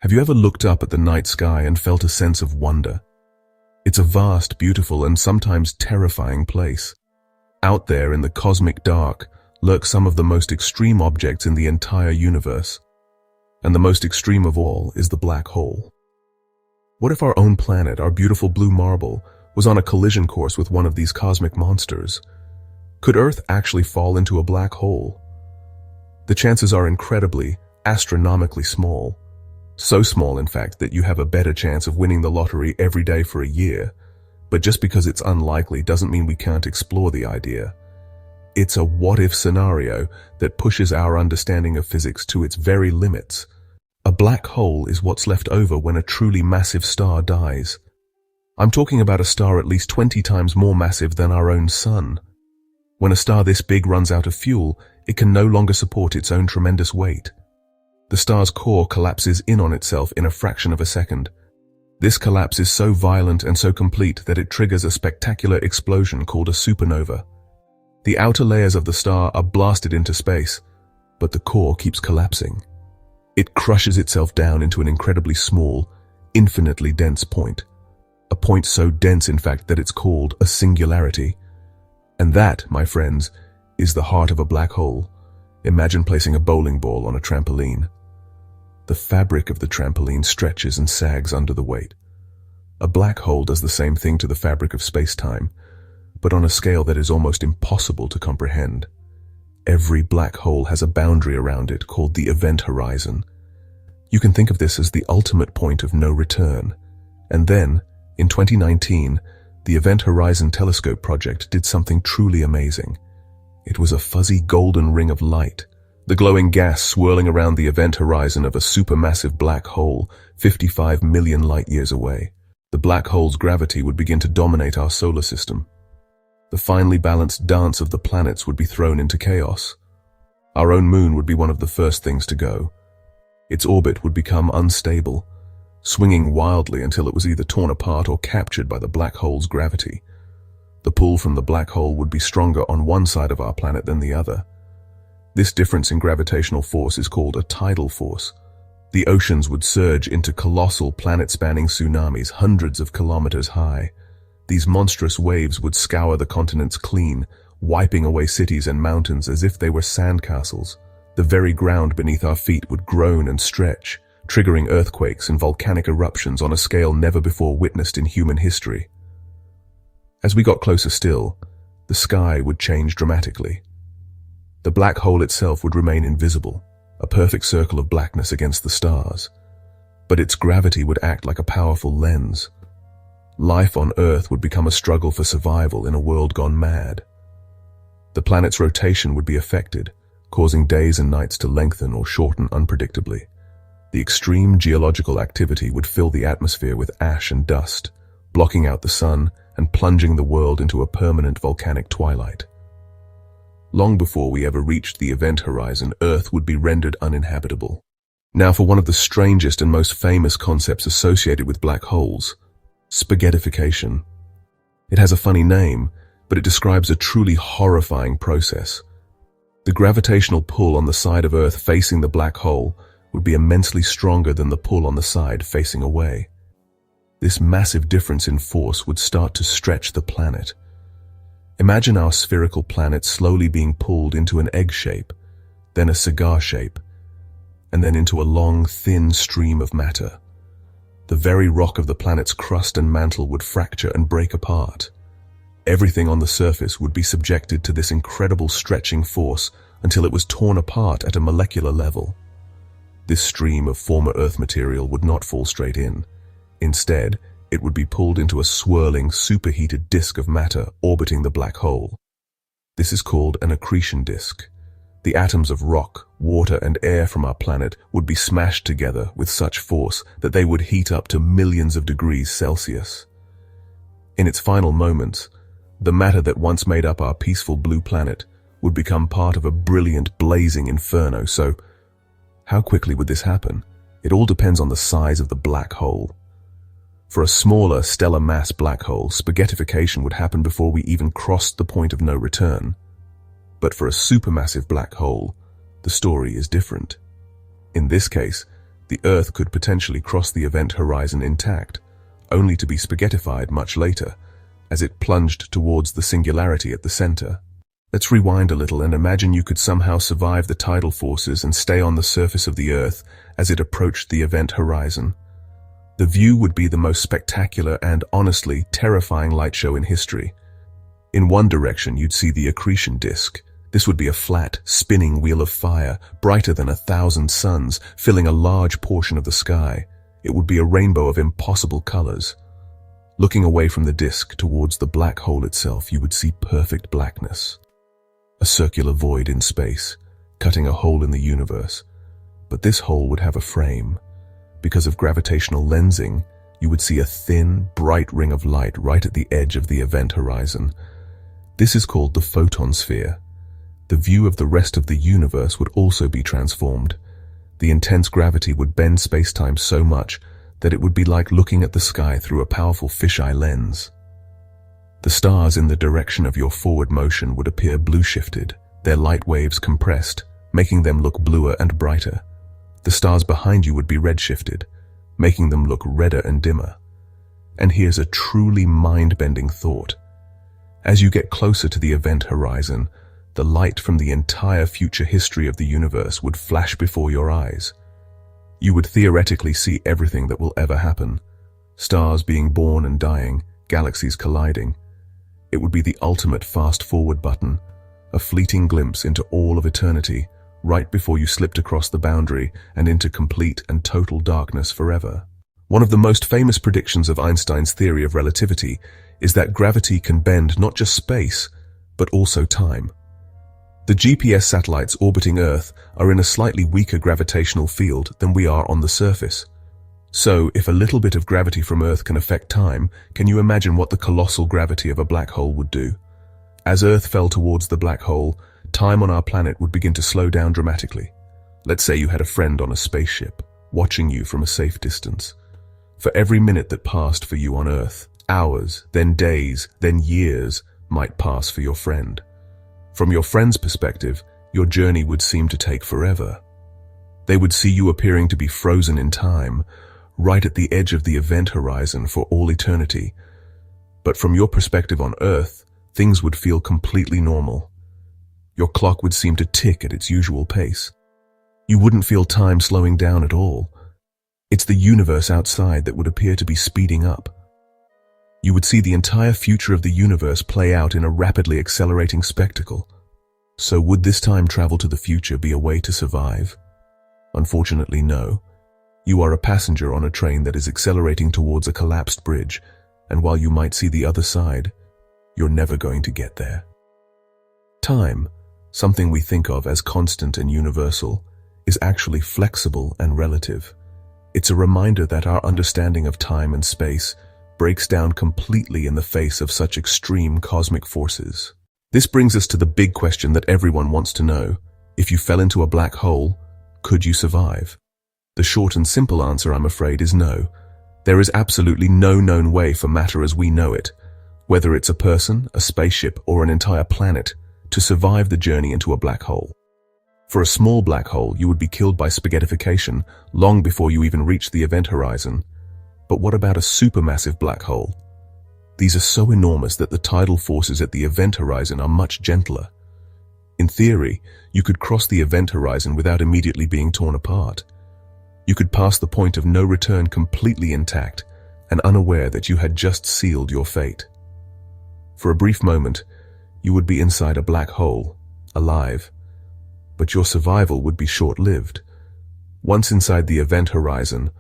Have you ever looked up at the night sky and felt a sense of wonder? It's a vast, beautiful, and sometimes terrifying place. Out there in the cosmic dark lurk some of the most extreme objects in the entire universe. And the most extreme of all is the black hole. What if our own planet, our beautiful blue marble, was on a collision course with one of these cosmic monsters? Could Earth actually fall into a black hole? The chances are incredibly, astronomically small. So small, in fact, that you have a better chance of winning the lottery every day for a year. But just because it's unlikely doesn't mean we can't explore the idea. It's a what-if scenario that pushes our understanding of physics to its very limits. A black hole is what's left over when a truly massive star dies. I'm talking about a star at least 20 times more massive than our own sun. When a star this big runs out of fuel, it can no longer support its own tremendous weight. The star's core collapses in on itself in a fraction of a second. This collapse is so violent and so complete that it triggers a spectacular explosion called a supernova. The outer layers of the star are blasted into space, but the core keeps collapsing. It crushes itself down into an incredibly small, infinitely dense point. A point so dense, in fact, that it's called a singularity. And that, my friends, is the heart of a black hole. Imagine placing a bowling ball on a trampoline. The fabric of the trampoline stretches and sags under the weight. A black hole does the same thing to the fabric of space-time, but on a scale that is almost impossible to comprehend. Every black hole has a boundary around it called the event horizon. You can think of this as the ultimate point of no return. And then, in 2019, the Event Horizon Telescope project did something truly amazing. It was a fuzzy golden ring of light, the glowing gas swirling around the event horizon of a supermassive black hole 55 million light-years away. The black hole's gravity would begin to dominate our solar system. The finely balanced dance of the planets would be thrown into chaos. Our own moon would be one of the first things to go. Its orbit would become unstable, swinging wildly until it was either torn apart or captured by the black hole's gravity. The pull from the black hole would be stronger on one side of our planet than the other. This difference in gravitational force is called a tidal force. The oceans would surge into colossal planet-spanning tsunamis hundreds of kilometers high. These monstrous waves would scour the continents clean, wiping away cities and mountains as if they were sandcastles. The very ground beneath our feet would groan and stretch, triggering earthquakes and volcanic eruptions on a scale never before witnessed in human history. As we got closer still, the sky would change dramatically. The black hole itself would remain invisible, a perfect circle of blackness against the stars. But its gravity would act like a powerful lens. Life on Earth would become a struggle for survival in a world gone mad. The planet's rotation would be affected, causing days and nights to lengthen or shorten unpredictably. The extreme geological activity would fill the atmosphere with ash and dust, blocking out the sun and plunging the world into a permanent volcanic twilight. Long before we ever reached the event horizon, Earth would be rendered uninhabitable. Now for one of the strangest and most famous concepts associated with black holes, spaghettification. It has a funny name, but it describes a truly horrifying process. The gravitational pull on the side of Earth facing the black hole would be immensely stronger than the pull on the side facing away. This massive difference in force would start to stretch the planet. Imagine our spherical planet slowly being pulled into an egg shape, then a cigar shape, and then into a long, thin stream of matter. The very rock of the planet's crust and mantle would fracture and break apart. Everything on the surface would be subjected to this incredible stretching force until it was torn apart at a molecular level. This stream of former Earth material would not fall straight in. Instead, it would be pulled into a swirling, superheated disk of matter orbiting the black hole. This is called an accretion disk. The atoms of rock, water, and air from our planet would be smashed together with such force that they would heat up to millions of degrees Celsius. In its final moments, the matter that once made up our peaceful blue planet would become part of a brilliant, blazing inferno. So, how quickly would this happen? It all depends on the size of the black hole. For a smaller stellar mass black hole, spaghettification would happen before we even crossed the point of no return. But for a supermassive black hole, the story is different. In this case, the Earth could potentially cross the event horizon intact, only to be spaghettified much later, as it plunged towards the singularity at the center. Let's rewind a little and imagine you could somehow survive the tidal forces and stay on the surface of the Earth as it approached the event horizon. The view would be the most spectacular and, honestly, terrifying light show in history. In one direction, you'd see the accretion disk. This would be a flat, spinning wheel of fire, brighter than 1,000 suns, filling a large portion of the sky. It would be a rainbow of impossible colors. Looking away from the disk towards the black hole itself, you would see perfect blackness. A circular void in space, cutting a hole in the universe. But this hole would have a frame. Because of gravitational lensing, you would see a thin, bright ring of light right at the edge of the event horizon. This is called the photon sphere. The view of the rest of the universe would also be transformed. The intense gravity would bend space-time so much that it would be like looking at the sky through a powerful fisheye lens. The stars in the direction of your forward motion would appear blue-shifted, their light waves compressed, making them look bluer and brighter. The stars behind you would be red-shifted, making them look redder and dimmer. And here's a truly mind-bending thought. As you get closer to the event horizon, the light from the entire future history of the universe would flash before your eyes. You would theoretically see everything that will ever happen. Stars being born and dying, galaxies colliding. It would be the ultimate fast-forward button, a fleeting glimpse into all of eternity, right before you slipped across the boundary and into complete and total darkness forever. One of the most famous predictions of Einstein's theory of relativity is that gravity can bend not just space, but also time. The GPS satellites orbiting Earth are in a slightly weaker gravitational field than we are on the surface. So, if a little bit of gravity from Earth can affect time, can you imagine what the colossal gravity of a black hole would do? As Earth fell towards the black hole, time on our planet would begin to slow down dramatically. Let's say you had a friend on a spaceship, watching you from a safe distance. For every minute that passed for you on Earth, hours, then days, then years might pass for your friend. From your friend's perspective, your journey would seem to take forever. They would see you appearing to be frozen in time, right at the edge of the event horizon for all eternity. But from your perspective on Earth, things would feel completely normal. Your clock would seem to tick at its usual pace. You wouldn't feel time slowing down at all. It's the universe outside that would appear to be speeding up. You would see the entire future of the universe play out in a rapidly accelerating spectacle. So would this time travel to the future be a way to survive? Unfortunately, no. You are a passenger on a train that is accelerating towards a collapsed bridge, and while you might see the other side, you're never going to get there. Time, something we think of as constant and universal, is actually flexible and relative. It's a reminder that our understanding of time and space breaks down completely in the face of such extreme cosmic forces. This brings us to the big question that everyone wants to know. If you fell into a black hole, could you survive? The short and simple answer, I'm afraid, is no. There is absolutely no known way for matter as we know it, whether it's a person, a spaceship, or an entire planet, to survive the journey into a black hole. For a small black hole, you would be killed by spaghettification long before you even reach the event horizon. But what about a supermassive black hole? These are so enormous that the tidal forces at the event horizon are much gentler. In theory, you could cross the event horizon without immediately being torn apart. You could pass the point of no return completely intact and unaware that you had just sealed your fate. For a brief moment, you would be inside a black hole, alive. But your survival would be short-lived. Once inside the event horizon,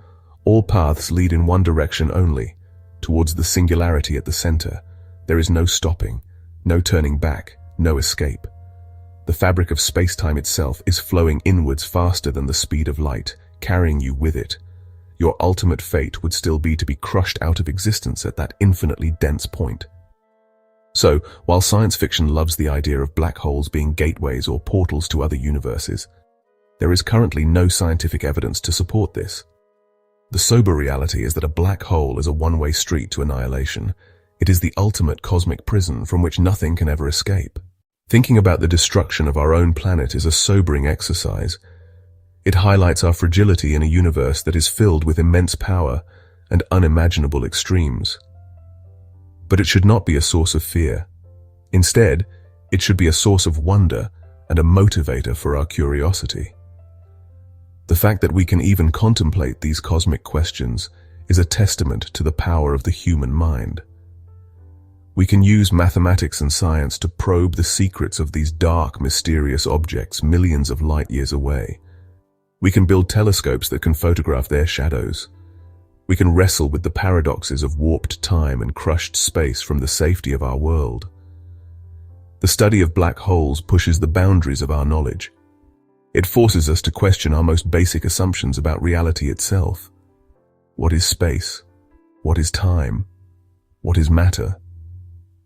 all paths lead in one direction only, towards the singularity at the center. There is no stopping, no turning back, no escape. The fabric of space-time itself is flowing inwards faster than the speed of light, carrying you with it. Your ultimate fate would still be to be crushed out of existence at that infinitely dense point. So, while science fiction loves the idea of black holes being gateways or portals to other universes, there is currently no scientific evidence to support this. The sober reality is that a black hole is a one-way street to annihilation. It is the ultimate cosmic prison from which nothing can ever escape. Thinking about the destruction of our own planet is a sobering exercise. It highlights our fragility in a universe that is filled with immense power and unimaginable extremes. But it should not be a source of fear. Instead, it should be a source of wonder and a motivator for our curiosity. The fact that we can even contemplate these cosmic questions is a testament to the power of the human mind. We can use mathematics and science to probe the secrets of these dark, mysterious objects millions of light years away. We can build telescopes that can photograph their shadows. We can wrestle with the paradoxes of warped time and crushed space from the safety of our world. The study of black holes pushes the boundaries of our knowledge. It forces us to question our most basic assumptions about reality itself. What is space? What is time? What is matter?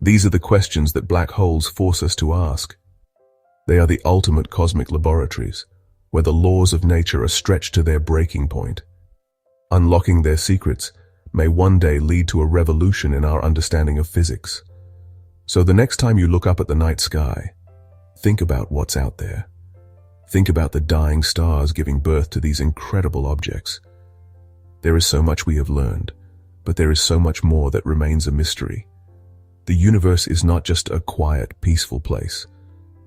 These are the questions that black holes force us to ask. They are the ultimate cosmic laboratories, where the laws of nature are stretched to their breaking point. Unlocking their secrets may one day lead to a revolution in our understanding of physics. So the next time you look up at the night sky, think about what's out there. Think about the dying stars giving birth to these incredible objects. There is so much we have learned, but there is so much more that remains a mystery. The universe is not just a quiet, peaceful place.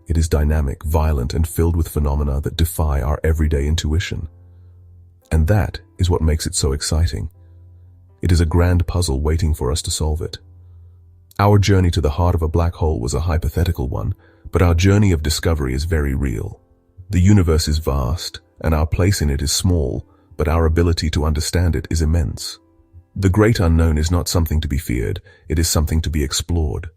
It is dynamic, violent, and filled with phenomena that defy our everyday intuition. And that is what makes it so exciting. It is a grand puzzle waiting for us to solve it. Our journey to the heart of a black hole was a hypothetical one, but our journey of discovery is very real. The universe is vast, and our place in it is small, but our ability to understand it is immense. The great unknown is not something to be feared, it is something to be explored.